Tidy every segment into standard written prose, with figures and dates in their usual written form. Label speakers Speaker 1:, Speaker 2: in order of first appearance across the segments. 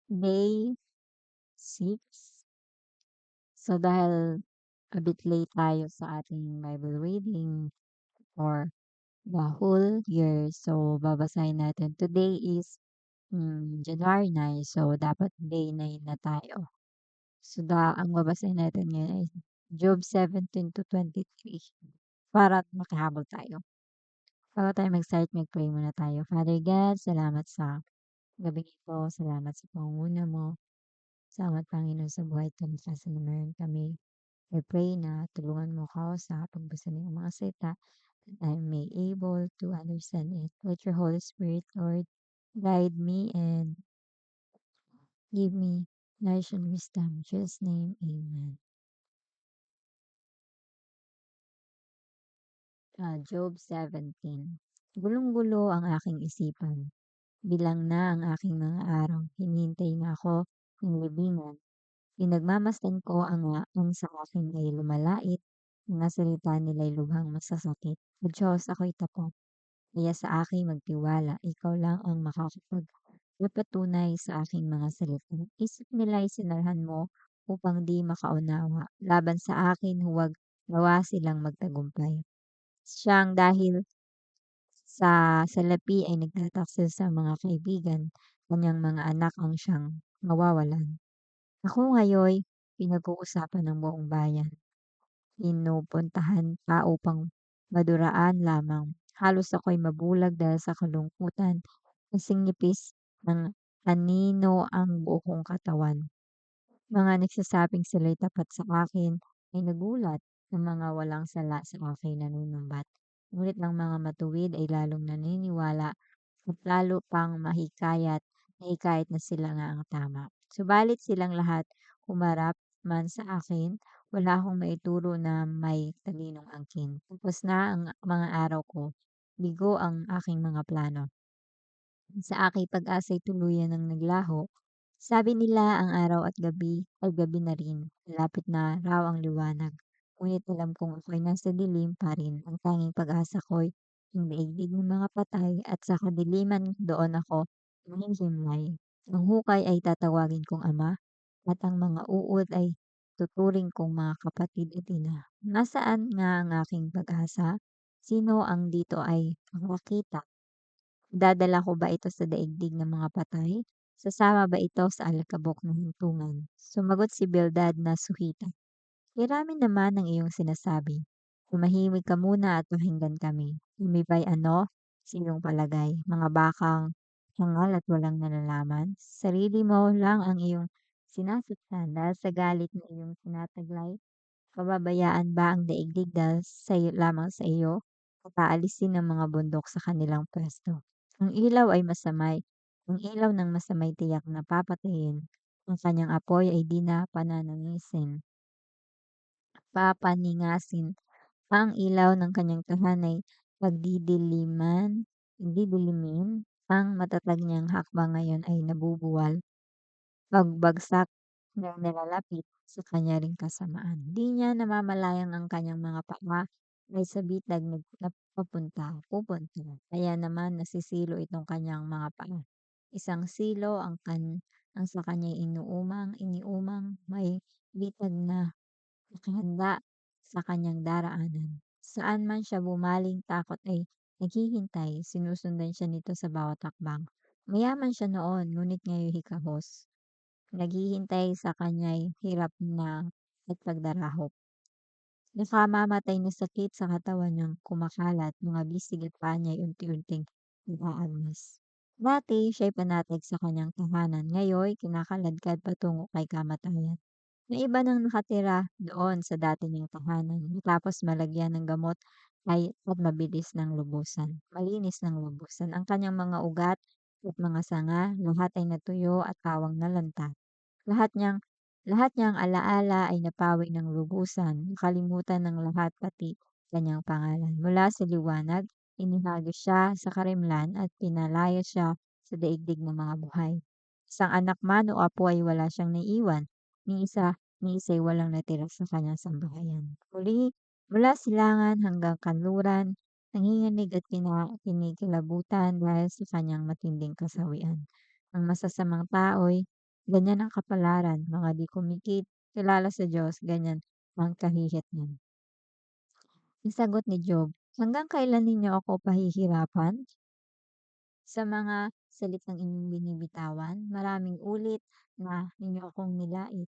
Speaker 1: Day 6. So dahil a bit late tayo sa ating Bible reading for the whole year. So babasahin natin. Today is January 9. So dapat day 9 na tayo. So ang babasahin natin ngayon ay Job 17 to 23 para makahabol tayo. Bago tayo mag-start, mag-pray muna tayo. Father God, salamat sa gabing ito. Salamat sa pangunguna mo. Salamat, Panginoon, sa buhay at kalikasan na meron kami. I pray na tulungan mo ako sa pagbasa ng mga salita that I may able to understand it. Let your Holy Spirit, Lord, guide me and give me knowledge and wisdom. In Jesus' name, Amen. Job 17. Gulong-gulo ang aking isipan. Bilang na ang aking mga araw. Hinihintay na ako ng libingan. Pinagmamasdan ko ang sa akin ay lumalait. Mga salita nila'y lubhang masasakit. O Diyos, ako'y tapat. Kaya sa akin magtiwala. Ikaw lang ang makakapagpapatunay sa aking mga salita. Isip nila'y sinarhan mo upang di makaunawa. Laban sa akin, huwag nawa silang magtagumpay. Siyang dahil sa salapi ay nagtataksil sa mga kaibigan, kanyang mga anak ang siyang mawawalan. Ako ngayoy pinag-uusapan ng buong bayan. Pinupuntahan pa upang maduraan lamang. Halos ako'y mabulag dahil sa kalungkutan. Kasing nipis ng anino ang buo kong katawan. Mga nagsasabing sila'y tapat sa akin ay nagulat ng mga walang sala sa aking nanunumbat. Ngunit ang mga matuwid ay lalong naniniwala at lalo pang nahikayat na sila nga ang tama. Subalit silang lahat humarap man sa akin, wala akong maituro na may talinong angkin. Tapos na ang mga araw ko, bigo ang aking mga plano. Sa aking pag-asa'y tuluyan ng naglaho. Sabi nila ang araw at gabi ay gabi na rin. Malapit na raw ang liwanag. Ngunit alam kong ako'y nasa dilim pa rin. Ang tanging pag-asa ko'y ang daigdig ng mga patay at sa kadiliman doon ako manghihimlay. Ang hukay ay tatawagin kong ama at ang mga uod ay tuturing kong mga kapatid at ina. Nasaan nga ang aking pag-asa? Sino ang dito ay makakita? Dadala ko ba ito sa daigdig ng mga patay? Sasama ba ito sa alikabok ng huntungan? Sumagot si Bildad na suhita. Hiramin naman ang iyong sinasabi. Tumahimik ka muna at pakinggan kami. Kami ba'y ano? Sinong palagay? Mga bakang hangal at walang nalalaman? Sarili mo lang ang iyong sinasaktan dahil sa galit na iyong tinataglay. Pababayaan ba ang daigdig dahil lamang sa iyo? At aalisin ng mga bundok sa kanilang pwesto. Ang ilaw ay masamay. Ang ilaw ng masamay tiyak na papatayin. Ang kanyang apoy ay di na papaningasin. Ang ilaw ng kanyang tahanay pagdidilimin. Ang matatag niyang hakbang ngayon ay nabubuwal. Pagbagsak na nilalapit sa kanya ring kasamaan. Di niya namamalayang ang kanyang mga paa ay sa bitag pupunta. Kaya naman nasisilo itong kanyang mga paa. Isang silo ang sa kanya'y iniumang may bitag na nakahanda sa kanyang daraanan. Saan man siya bumaling takot ay naghihintay, sinusundan siya nito sa bawat hakbang. Mayaman siya noon, ngunit ngayon hikahos. Naghihintay sa kanya'y hirap na at pagdarahop. Nakamamatay na sakit sa katawan niyang kumakalat, mga bisig at paa niya'y unti-unting nag-aagmas. Dati siya'y panatag sa kanyang tahanan, ngayon kinakaladkad patungo kay kamatayan. May iba nang nakatira doon sa dati niyang tahanan, matapos malagyan ng gamot at malinis ng lubusan. Ang kanyang mga ugat at mga sanga, lahat ay natuyo at tawang nalanta. Lahat niyang lahat niyang alaala ay napawi ng lubusan, nakalimutan ng lahat pati kanyang pangalan. Mula sa liwanag, inihagis siya sa karimlan at pinalaya siya sa daigdig ng mga buhay. Isang anak man o apo ay wala siyang naiwan, ni isa'y walang natira sa kanyang sambahayan. Mula silangan hanggang kanluran, nanginginig at kinikilabutan dahil sa kanyang matinding kasawian. Ang masasamang tao'y ganyan ang kapalaran, mga di kilala sa Diyos, ganyan ang kahihit niyan. Ang sagot ni Job, hanggang kailan ninyo ako pahihirapan? Sa mga salitang inyong binibitawan, maraming ulit na ninyo akong nilait.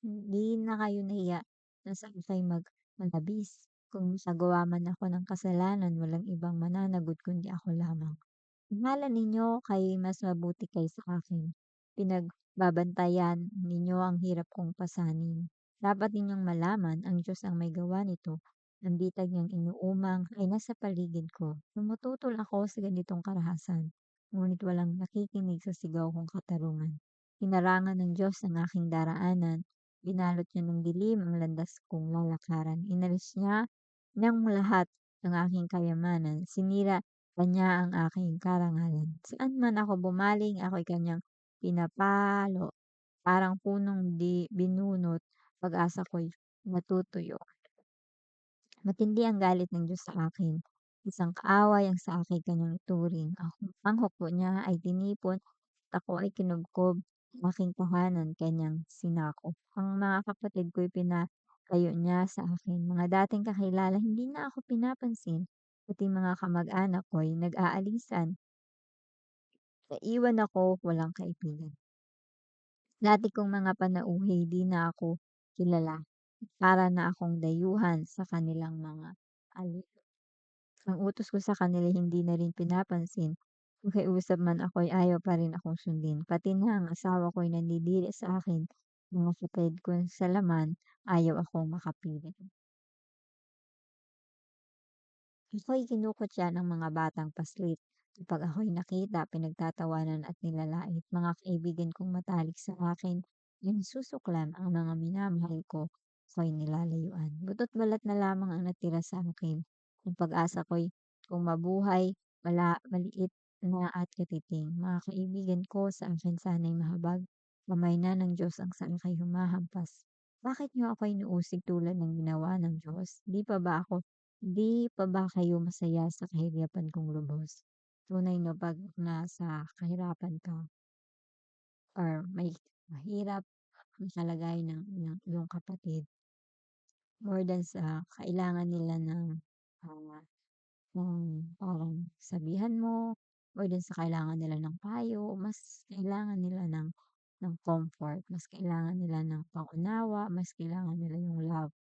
Speaker 1: Hindi na kayo nahiya na sa ika'y manabis. Kung sagawa man ako ng kasalanan, walang ibang mananagot kundi ako lamang. Akala ninyo kayo mas mabuti kaysa akin. Pinagbabantayan ninyo ang hirap kong pasanin. Dapat ninyong malaman ang Diyos ang may gawa nito. Ang bitag niyang inuumang ay nasa paligid ko. Tumututol ako sa ganitong karahasan, ngunit walang nakikinig sa sigaw kong katarungan. Hinarangan ng Diyos ang aking daraanan. Binalot niya ng dilim ang landas kong lalakaran. Inalis niya ng lahat ng aking kayamanan. Sinira kanya ang aking karangalan. Saan man ako bumaling, ako'y kanyang pinapalo. Parang punong di binunot, pag-asa ko'y natutuyo. Matindi ang galit ng Diyos sa akin. Isang kaaway ang sa akin kanyang ituring. Ang hukbo niya ay tinipon at ako ay kinubkob. Ang aking tahanan kanyang sinakop. Ang mga kapatid ko'y pinatayo niya sa akin. Mga dating kakilala, hindi na ako pinapansin. Pati mga kamag-anak ko'y nag-aalisan. Naiwan ako, walang kaibigan. Dati kong mga panauhi, di na ako kilala. Para na akong dayuhan sa kanilang mga aliw. Ang utos ko sa kanila hindi na rin pinapansin. Kung kiusap man ako'y ayaw pa rin akong sundin. Pati na ang asawa ko'y nandidiri sa akin. Mga kapatid ko sa laman, ayaw akong makapilit. Ako'y kinukutya ng mga batang paslit. Kapag ako'y nakita, pinagtatawanan at nilalait. Mga kaibigan kong matalik sa akin, yung susuklan ang mga minamahal ko, ako'y nilalayuan. Butot balat na lamang ang natira sa akin. Ang pag-asa ko'y kung mabuhay, maliit na at katiting. Mga kaibigan ko sa akin sana'y mahabag. Kamay na ng Diyos ang saan kay humahampas. Bakit niyo ako inuusig tulad ng ginawa ng Diyos? Di pa ba kayo masaya sa kahirapan kong lubos? Tunay na 'pag nasa kahirapan ka or may mahirap ang kalagayan ng iyong kapatid, more than sa kailangan nila ah, ng parang sabihan mo, more than sa kailangan nila ng payo, mas kailangan nila ng comfort, mas kailangan nila ng pangunawa, mas kailangan nila yung love.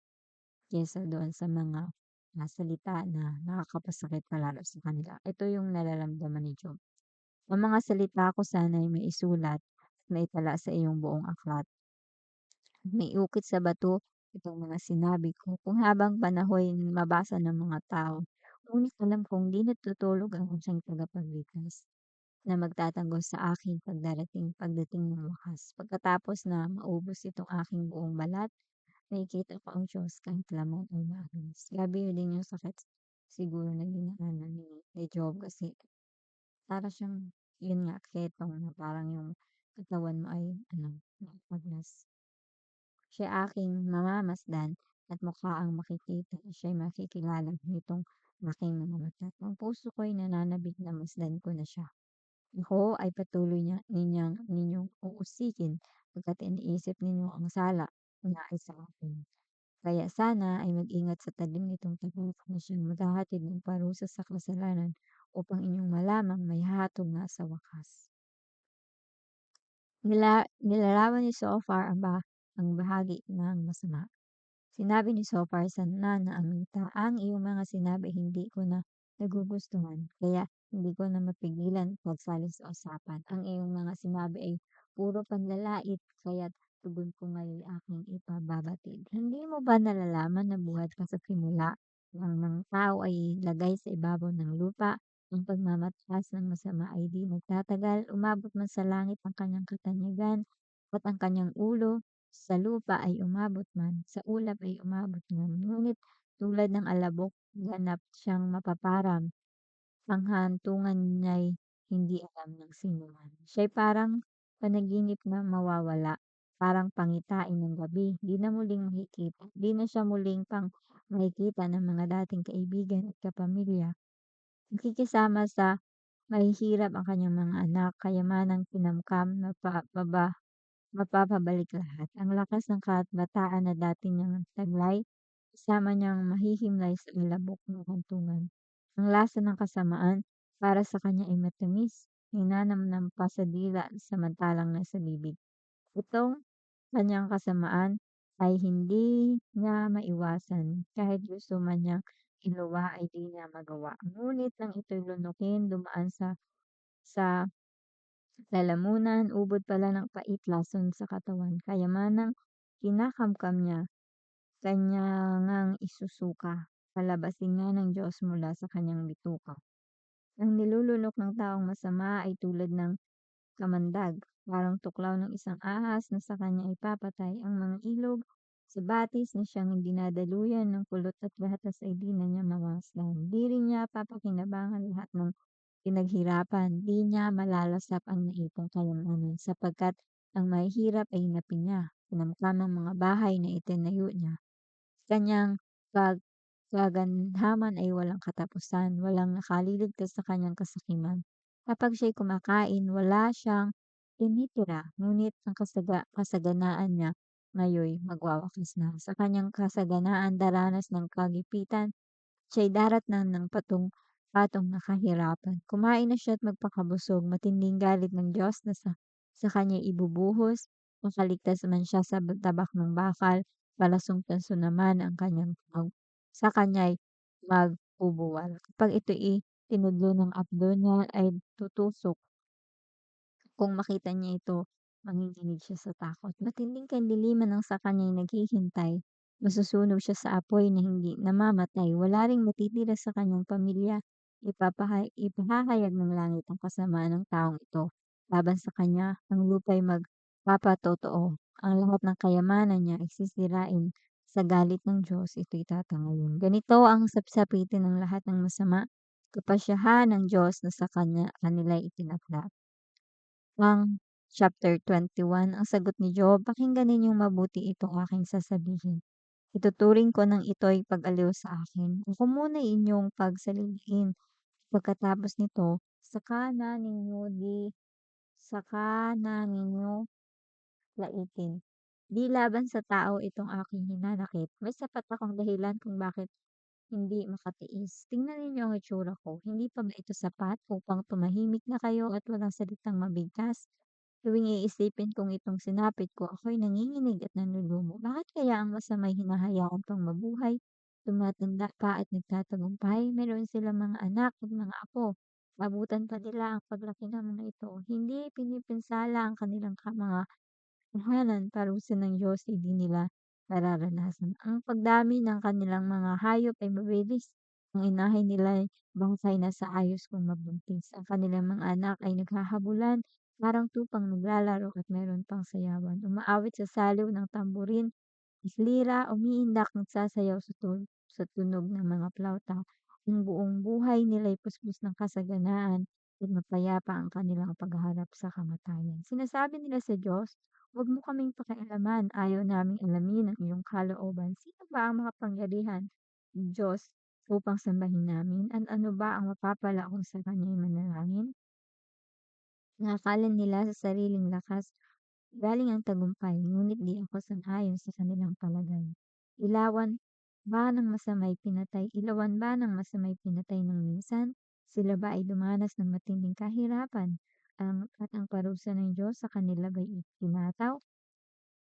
Speaker 1: Kaysa doon sa mga, salita na nakakapasakit palalo sa kanila. Ito yung nararamdaman ni Job. Ang mga salita ko sana'y maisulat at maitala sa iyong buong aklat. May ukit sa bato itong mga sinabi ko kung habang panaho'y mabasa ng mga tao. Ngunit alam kong di natutulog ang aking tagapagligtas na magtatanggol sa akin pagdating ng wakas. Pagkatapos na maubos itong aking buong balat, nakikita ko ang Diyos kahit lamang ay maayos. Grabe yun din yung sakit siguro na dinaanan ni Job kasi para siyang, yun nga, ketong na parang yung katawan mo ay nakapagnas. Siya aking mamamasdan at mukha ang makikita. Siya'y makikilala nitong aking mga mata. Ang puso ko'y nananabik na masdan ko na siya. Ako ay patuloy ninyong uusikin pagkat iniisip ninyo ang sala na ay sa akin. Kaya sana ay mag-ingat sa talim nitong tagak na siyang maghahatid ng parusa sa kasalanan upang inyong malamang may hatong nga sa wakas. Nilarawan ni Zophar ang bahagi ng masama. Sinabi ni Zophar sa nananaamita, ang iyong mga sinabi hindi ko na nagugustuhan, kaya hindi ko na mapigilan pagsali sa usapan. Ang iyong mga sinabi ay puro panlalait, kaya tugon ko ngayon aking ipababatid. Hindi mo ba nalalaman na buhat ka sa simula ng mga tao ay lagay sa ibabaw ng lupa? Ang pagmamataas ng masama ay di nagtatagal, umabot man sa langit ang kanyang katanyagan, at ang kanyang ulo sa lupa ay umabot man, sa ulap ay umabot man. Ngunit tulad ng alabok, ganap siyang mapaparam. Ang hantungan niya'y hindi alam ng sinuman. Siya'y parang panaginip na mawawala, parang pangitain ng gabi. Di na muling makikita. Di na siya muling makikita ng mga dating kaibigan at kapamilya. Nakikisama sa mahihirap ang kanyang mga anak, kayamanang kinamkam na mapapabalik lahat. Ang lakas ng kabataan na dati niyang taglay, kasama niyang mahihimlay sa alabok ng kantungan. Ang lasa ng kasamaan para sa kanya ay matamis, ninanamnam pa sa dila samantalang nasa bibig. Itong kanyang kasamaan ay hindi niya maiwasan, kahit gusto man niyang iluwa ay di niya magawa. Ngunit nang ito'y lunukin, dumaan sa lalamunan, ubod pala ng pait lason sa katawan. Kayamanang kinakamkam niya, kanya ngang isusuka. Palabasin nga ng Diyos mula sa kanyang bituka. Ang nilulunok ng taong masama ay tulad ng kamandag, parang tuklaw ng isang ahas na sa kanya ipapatay. Ang mga ilog sa batis na siyang dinadaluyan ng kulot at gatas ay di na niya mamasdan. Di rin niya papakinabangan lahat ng pinaghirapan, di niya malalasap ang naipong kayamanan, sapagkat ang mahihirap ay inapi niya, pinamkamang mga bahay na itinayo niya. Kanyang kag kagandaman ay walang katapusan, walang nakaliligtas sa kanyang kasakiman. Kapag siya'y kumakain, wala siyang tinitira, ngunit ang kasaganaan niya ngayoy magwawakas na. Sa kanyang kasaganaan daranas ng kagipitan, siya'y daratnan ng patong na kahirapan. Kumain na siya't magpakabusog, matinding galit ng Diyos na sa kanya ibubuhos, makaligtas man siya sa tabak ng bakal, palasong tanso naman ang kanyang sa kanya'y magbubuwal. Kapag ito'y tinudlo ng abdo niya ay tutusok. Kung makita niya ito, manginginig siya sa takot. Matinding kadiliman ang sa kanya'y naghihintay. Masusunog siya sa apoy na hindi namamatay. Wala ring matitira sa kanyang pamilya. Ipahahayag ng langit ang kasamaan ng taong ito. Laban sa kanya, ang lupa'y magpapatotoo. Ang lahat ng kayamanan niya ay sisirain. Sa galit ng Diyos, ito'y tatangayin. Ganito ang sapsapitin ng lahat ng masama, kapasyahan ng Diyos na sa kanila'y itinakda. Ang chapter 21, ang sagot ni Job, pakinggan ninyong mabuti itong aking sasabihin. Ituturing ko ng ito'y pag-aliw sa akin. Ako muna inyong pagsalitain. Pagkatapos nito, saka na ninyo laitin. Di laban sa tao itong aking hinanakit. May sapat akong dahilan kung bakit hindi makatiis. Tingnan ninyo ang itsura ko. Hindi pa ba ito sapat upang tumahimik na kayo at walang salitang mabigkas? Tuwing iisipin kong itong sinapit ko, ako'y nanginginig at nanlulumo. Bakit kaya ang masamay hinahayaan pang mabuhay? Tumatanda pa at nagtatagumpay. Meron silang mga anak at mga apo. Abutan pa nila ang paglaki ng mga ito. Hindi pinipinsala ang kanilang mga tahanan, parusa ng Diyos ay di nila nararanasan. Ang pagdami ng kanilang mga hayop ay mabilis. Ang inahin nila ay bangkay na sa ayos kung mabuntis. Ang kanilang mga anak ay naghahabulan, parang tupang naglalaro at meron pang sayawan. Umaawit sa saliw ng tamburin, lira, umiindak, nagsasayaw sa tunog ng mga plauta. Ang buong buhay nila'y puspos ng kasaganaan at mapayapa ang kanilang pagharap sa kamatayan. Sinasabi nila sa Diyos, "Huwag mo kaming pakialaman, ayaw naming alamin ang iyong kalooban. Sino ba ang makapangyarihan, Diyos, upang sambahin namin? At ano ba ang mapapala kung sa kanya'y manalangin?" Nakakala nila sa sariling lakas galing ang tagumpay, ngunit di ako sang-ayon sa kanilang palagay. Ilawan ba ng masamay pinatay ng minsan? Sila ba ay dumanas ng matinding kahirapan? At ang parusa ng Diyos sa kanila ba'y itinataw?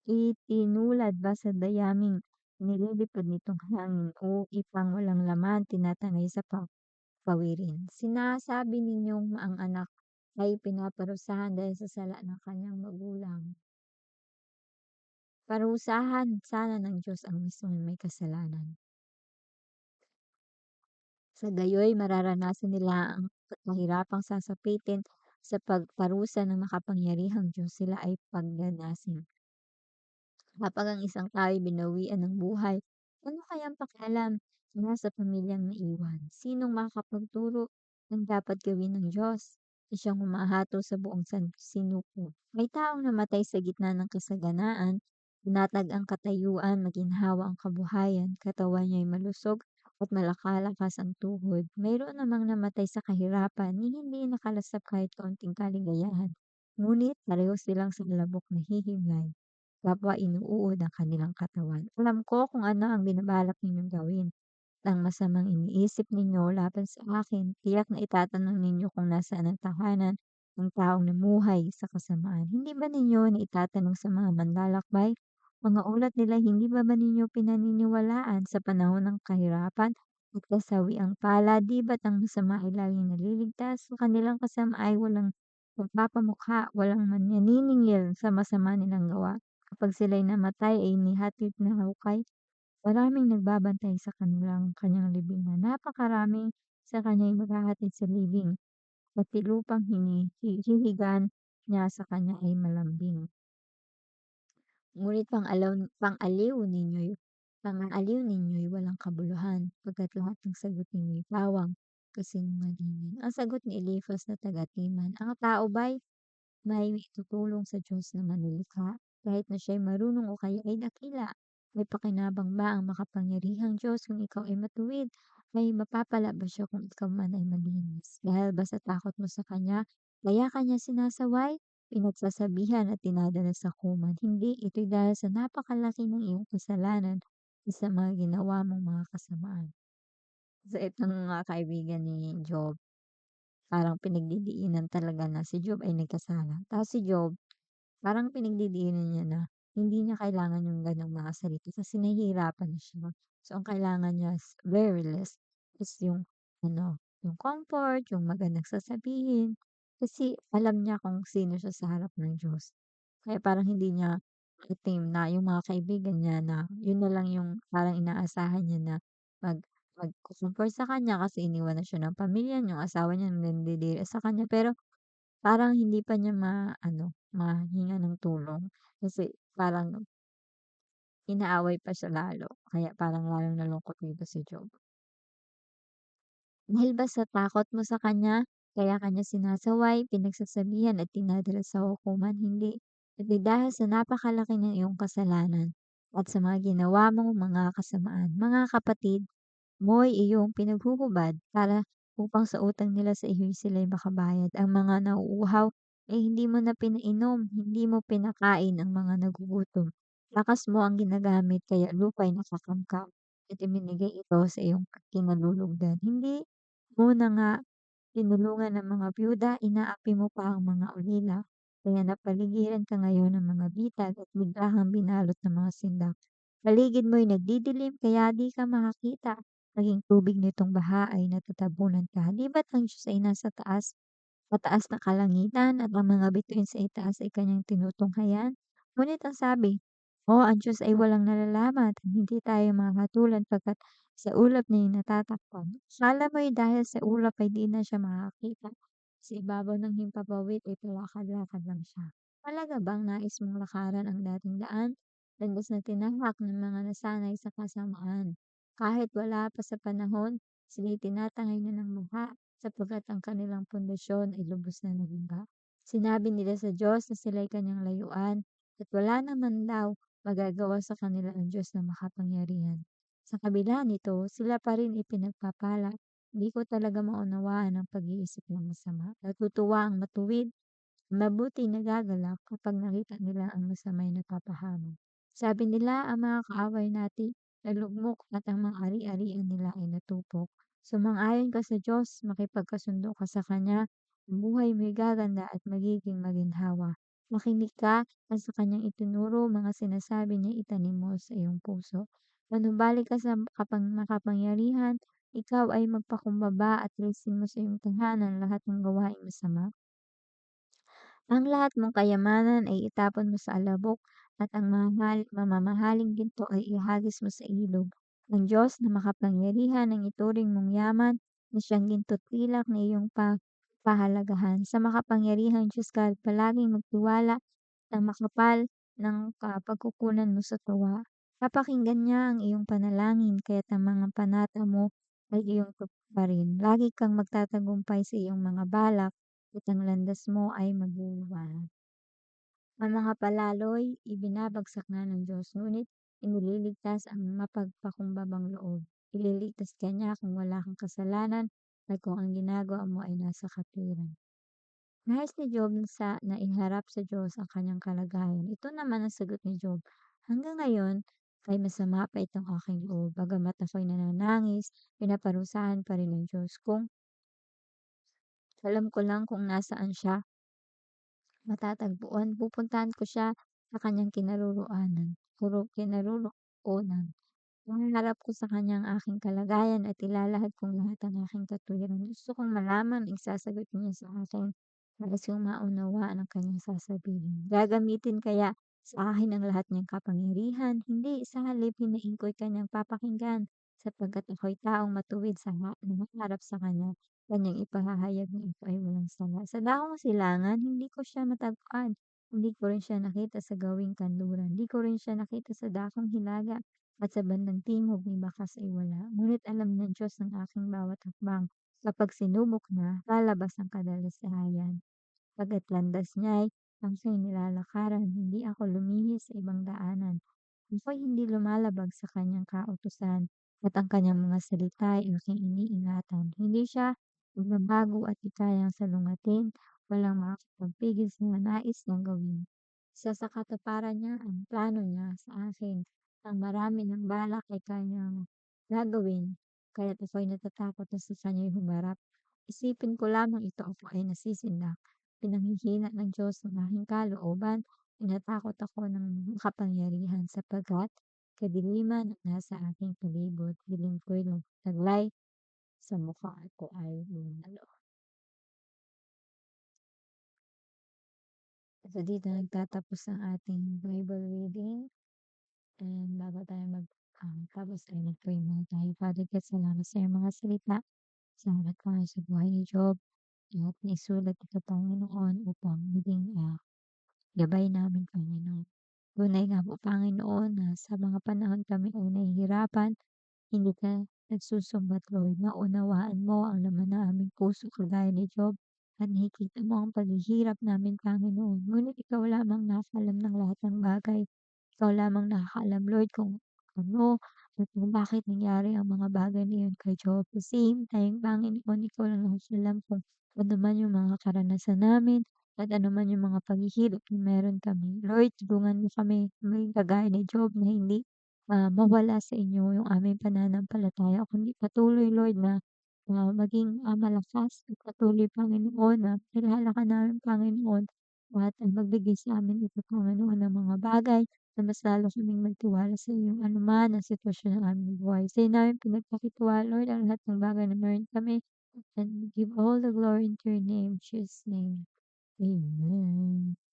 Speaker 1: Itinulad ba sa dayaming nililipad nitong hangin o ipang walang laman tinatangay sa pawirin? Sinasabi ninyong ang anak ay pinaparusahan dahil sa sala ng kanyang magulang. Parusahan sana ng Diyos ang mismong may kasalanan. Sa gayoy mararanasan nila ang kahirapang sasapitin sa pagparusa ng makapangyarihang Diyos, sila ay pagganasin. Kapag ang isang tao'y binawian ng buhay, ano kayang pakialam niya sa pamilyang naiwan? Sinong makakapagturo ng dapat gawin ng Diyos na siyang humahato sa buong sinuko? May taong namatay sa gitna ng kasaganaan, binatag ang katayuan, maginhawa ang kabuhayan, katawan niya'y malusog at malakalakas ang tuhod. Mayroon namang namatay sa kahirapan, ni hindi nakalasap kahit kaunting kaligayahan. Ngunit pareho silang sa alabok na hihimlay, kapwa inuuod ang kanilang katawan. Alam ko kung ano ang binabalak ninyong gawin. Ang masamang iniisip ninyo laban sa akin, tiyak na itatanong ninyo kung nasaan ang tahanan ng taong namuhay sa kasamaan. Hindi ba ninyo na itatanong sa mga manlalakbay? Mga ulat nila, hindi ba ninyo pinaniniwalaan sa panahon ng kahirapan at kasawiang pala? Di ba't ang masama ay laging naliligtas? Sa kanilang kasama ay walang magpapamukha, walang manyaniningil sa masama nilang gawa. Kapag sila'y namatay ay inihatid na hukay. Maraming nagbabantay sa kanyang libingan, napakaraming sa kanya'y maghahatid sa libing, pati lupang hihigan niya sa kanya ay malambing. Ngunit pang-aaliw ninyo'y walang kabuluhan, pagkat lahat ng sagot ninyo'y pawang kasinungalingan. Ang sagot ni Eliphaz na taga-Teman, ang tao ba'y may itutulong sa Diyos na manlilikha, kahit na siya'y marunong o kaya ay dakila. May pakinabang ba ang makapangyarihang Diyos kung ikaw ay matuwid? May mapapala ba siya kung ikaw man ay malinis? Dahil ba sa takot mo sa Kanya, kaya Kanya sinasaway, pinagsasabihan at dinadala sa kuman? Hindi, ito'y dahil sa napakalaki ng iyong kasalanan at sa mga ginawa mong mga kasamaan. So, itong mga kaibigan ni Job, parang pinagdidiinan talaga na si Job ay nagkasala. Tapos si Job, parang pinagdidiinan niya na hindi niya kailangan yung gano'ng mga salita kasi nahihirapan na siya. So, ang kailangan niya is very less is yung ano, yung comfort, yung magandang sasabihin. Kasi alam niya kung sino siya sa harap ng Diyos. Kaya parang hindi niya itim na yung mga kaibigan niya na yun na lang yung parang inaasahan niya na mag magko-comfort sa kanya kasi iniwan na siya ng pamilya niya, yung asawa niya nandidiri sa kanya. Pero parang hindi pa niya maano, mahinga ng tulong kasi parang inaaway pa siya lalo kaya parang lalong nalungkot dito si Job. Dahil ba sa takot mo sa kanya, kaya kanya sinasaway, pinagsasabihan at dinadala sa hukuman? Hindi. Kundi dahil sa napakalaki ng iyong kasalanan at sa mga ginawa mong mga kasamaan. Mga kapatid, mo'y iyong pinaghuhubad para upang sa utang nila sa iyo'y sila'y makabayad. Ang mga nauuhaw ay hindi mo na pinainom, hindi mo pinakain ang mga nagugutom. Lakas mo ang ginagamit kaya lupa'y nakakamkam at ibinigay ito sa iyong kinalulugdan. Hindi mo na nga tinulungan ng mga byuda, inaapi mo pa ang mga ulila. Kaya napaligiran ka ngayon ng mga bitag at bigla kang binalot ng mga sindak. Paligid mo'y nagdidilim kaya di ka makakita. Naging tubig nitong baha ay natatabunan ka. Di ba't ang Diyos ay nasa taas, mataas na kalangitan at ang mga bituin sa itaas ay kanyang tinutunghayan? Ngunit ang sabi, o ang Diyos ay walang nalalaman at hindi tayo makakatulad pagkat sa ulap niya natatakpan. Akala mo'y dahil sa ulap ay di na siya makakita. Sa ibabaw ng himpapawid ay palakad-lakad lang siya. Talaga bang nais mong lakaran ang dating daan? Dagos na tinahak ng mga nasanay sa kasamaan. Kahit wala pa sa panahon, sila'y tinatangay na ng mukha sapagkat ang kanilang pundasyon ay lubos na naging. Sinabi nila sa Diyos na sila'y kanyang layuan at wala naman daw magagawa sa kanila ang Diyos na makapangyarihan. Sa kabila nito, sila pa rin ipinagpapala. Hindi ko talaga maunawaan ang pag-iisip ng masama. Natutuwa ang matuwid, mabuti nagagalak kapag nakita nila ang masama'y napapahamak. Sabi nila ang mga kaaway natin nalugmok at ang mga ari-arian nila ay natupok. Sumang-ayon ka sa Diyos, makipagkasundo ka sa Kanya, ang buhay mo'y gaganda at magiging maginhawa. Makinig ka at sa Kanyang itinuro mga sinasabi niya itanim mo sa iyong puso. Manumbalik ka sa makapangyarihan, ikaw ay magpakumbaba at alisin mo sa iyong tahanan lahat ng gawaing masama. Ang lahat mong kayamanan ay itapon mo sa alabok at ang mamamahaling ginto ay ihagis mo sa ilog. Ang Diyos na makapangyarihan ang ituring mong yaman na siyang ginto't pilak na iyong pahalagahan. Sa makapangyarihang Diyos ka palaging magtiwala ng makapal ng pagkukunan mo sa tuwa. Papakinggan niya ang iyong panalangin kaya't ang mga panata mo ay iyong tuparin. Lagi kang magtatagumpay sa iyong mga balak at ang landas mo ay magluluwanag. Ang mga palalo'y ibinabagsak na ng Diyos, ngunit iniligtas ang mapagpakumbabang loob. Ililigtas ka niya kung wala kang kasalanan at kung ang ginagawa mo ay nasa katwiran. Nais ni Job sa naiharap sa Diyos ang kanyang kalagayan. Ito naman ang sagot ni Job. Hanggang ngayon ay masama pa itong aking loob. Bagamat ako'y nananangis, pinaparusahan pa rin ng Diyos. Kung alam ko lang kung nasaan siya, matatagpuan, pupuntahan ko siya sa kanyang kinaroroonan. Pangarap ko sa kanya ang aking kalagayan at ilalahad kong lahat ng aking katwiran. Gusto kong malaman ang isasagot niya sa akin nais kong maunawaan ang kanyang sasabihin. Gagamitin kaya sa akin ang lahat niyang kapangyarihan? Hindi, sa halip hinaing ko'y kanyang papakinggan sapagkat ako'y taong matuwid sa nangangarap sa kanya. Kanyang ipahahayag na ito ay walang sala. Sa dakong silangan, hindi ko siya matagpuan. Hindi ko rin siya nakita sa gawing kanluran. Hindi ko rin siya nakita sa dakong hilaga at sa bandang timog ni bakas ay wala. Ngunit alam ng Diyos ang aking bawat hakbang. Kapag sinubok na, lalabas ang kadalasahan. Pagkat landas niya'y aking nilalakaran, hindi ako lumihis sa ibang daanan. Ako'y hindi lumalabag sa kanyang kautusan at ang kanyang mga salita ay aking iniingatan. Hindi siya magbabago at di kayang salungatin, walang makakapagpigil sa nais niyang gawin. Isa sa katuparan niya ang plano niya sa akin. Ang marami ng balak ay kanyang gagawin, kaya't ako'y natatakot na sa kanya'y humarap. Isipin ko lamang ito ako ay nasisindak. Pinanghihina ng Diyos ang aking kalooban. Tinatakot ako ng makapangyarihan sapagkat kadiliman ang nasa aking palibot. Piling ko'y taglay sa mukha ko ay lumalo. So dito nagtatapos ang ating Bible reading. And bago tayo tapos ay mag-pray muna tayo. Father God, salamat sa iyong mga salita. Salamat po sa buhay ni Job. At naisulat ito, Panginoon, upang maging gabay namin, Panginoon. Tunay nga po, Panginoon, na sa mga panahon kami ay nahihirapan, hindi ka nagsusumbat, Lord. Naunawaan mo ang laman ng aming puso kagaya ni Job at nakikita mo ang paghihirap namin, Panginoon. Ngunit ikaw lamang nakakaalam ng lahat ng bagay. Ikaw lamang nakakaalam, Lord, kung ano at kung bakit nangyari ang mga bagay na yun kay Job. The same time, Panginoon, ikaw lang nakakaalam kung ano man yung mga karanasan namin at ano man yung mga paghihirap na meron kami. Lord, tulungan mo kami may kagaya ni Job na hindi mawala sa inyo yung aming pananampalataya kundi patuloy, Lord, na maging malakas at patuloy, Panginoon, na kilala ka namin, Panginoon, at magbigay sa amin ito, Panginoon, ng mga bagay na mas lalo kaming magtiwala sa iyo anuman ang sitwasyon ng aming buhay. Sa iyo namin pinagkakitiwala, Lord, ang lahat ng bagay na meron kami and give all the glory into your name, Jesus' name. Amen.